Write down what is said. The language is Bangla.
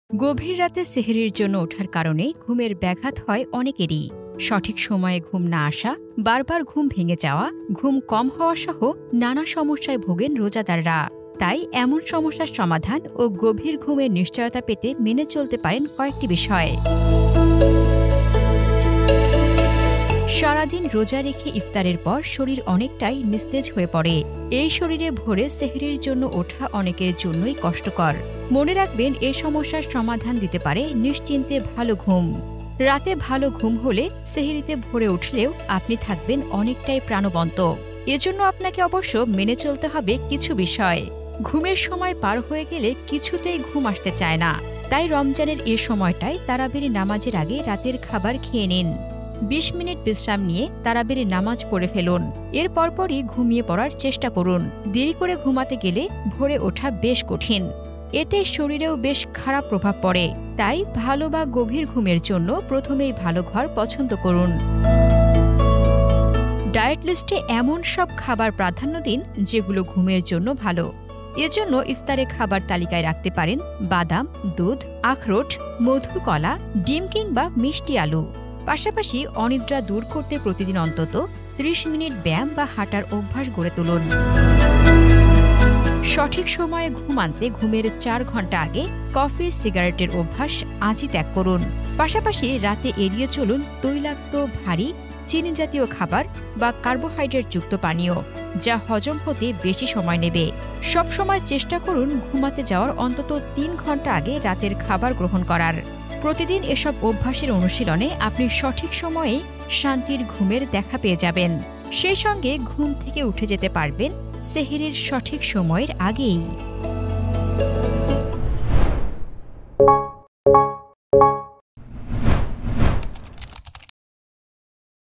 গভীর রাতে সেহরির জন্য ওঠার কারণে ঘুমের ব্যাঘাত হয় অনেকেরই। সঠিক সময়ে ঘুম না আসা, বারবার ঘুম ভেঙে যাওয়া, ঘুম কম হওয়া সহ নানা সমস্যায় ভোগেন রোজাদাররা। তাই এমন সমস্যার সমাধান ও গভীর ঘুমের নিশ্চয়তা পেতে মেনে চলতে পারেন কয়েকটি বিষয়। সারাদিন রোজা রেখে ইফতারের পর শরীর অনেকটাই নিস্তেজ হয়ে পড়ে। এই শরীরে ভোরে সেহরির জন্য ওঠা অনেকের জন্যই কষ্টকর। মনে রাখবেন, এই সমস্যার সমাধান দিতে পারে নিশ্চিন্তে ভালো ঘুম। রাতে ভালো ঘুম হলে সেহরিতে ভোরে উঠলেও আপনি থাকবেন অনেকটাই প্রাণবন্ত। এজন্য আপনাকে অবশ্য মেনে চলতে হবে কিছু বিষয়। ঘুমের সময় পার হয়ে গেলে কিছুতেই ঘুম আসতে চায় না। তাই রমজানের এ সময়টায় তারাবির নামাজের আগে রাতের খাবার খেয়ে নিন। ২০ মিনিট বিশ্রাম নিয়ে তারাবির নামাজ পড়ে ফেলুন। এর পরপরই ঘুমিয়ে পড়ার চেষ্টা করুন। দেরি করে ঘুমাতে গেলে ভোরে ওঠা বেশ কঠিন। এতে শরীরেও বেশ খারাপ প্রভাব পড়ে। তাই ভালো বা গভীর ঘুমের জন্য প্রথমেই ভালো ঘর পছন্দ করুন। ডায়েট লিস্টে এমন সব খাবার প্রাধান্য দিন যেগুলো ঘুমের জন্য ভালো। এজন্য ইফতারে খাবার তালিকায় রাখতে পারেন বাদাম, দুধ, আখরোট, মধু, কলা, ডিম কিংবা মিষ্টি আলু। পাশাপাশি অনিদ্রা দূর করতে প্রতিদিন অন্তত ৩০ মিনিট ব্যায়াম বা হাঁটার অভ্যাস গড়ে তুলুন। সঠিক সময়ে ঘুম আনতে ঘুমের ৪ ঘন্টা আগে কফি, সিগারেটের অভ্যাস আজই ত্যাগ করুন। পাশাপাশি রাতে এড়িয়ে চলুন তৈলাক্ত, ভারী, চিনি জাতীয় খাবার বা কার্বোহাইড্রেটযুক্ত পানীয়, যা হজম হতে বেশি সময় নেবে। সবসময় চেষ্টা করুন ঘুমাতে যাওয়ার অন্তত ৩ ঘন্টা আগে রাতের খাবার গ্রহণ করার। প্রতিদিন এসব অভ্যাসের অনুশীলনে আপনি সঠিক সময়ে শান্তির ঘুমের দেখা পেয়ে যাবেন। সেই সঙ্গে ঘুম থেকে উঠে যেতে পারবেন সেহরির সঠিক সময়ের আগেই।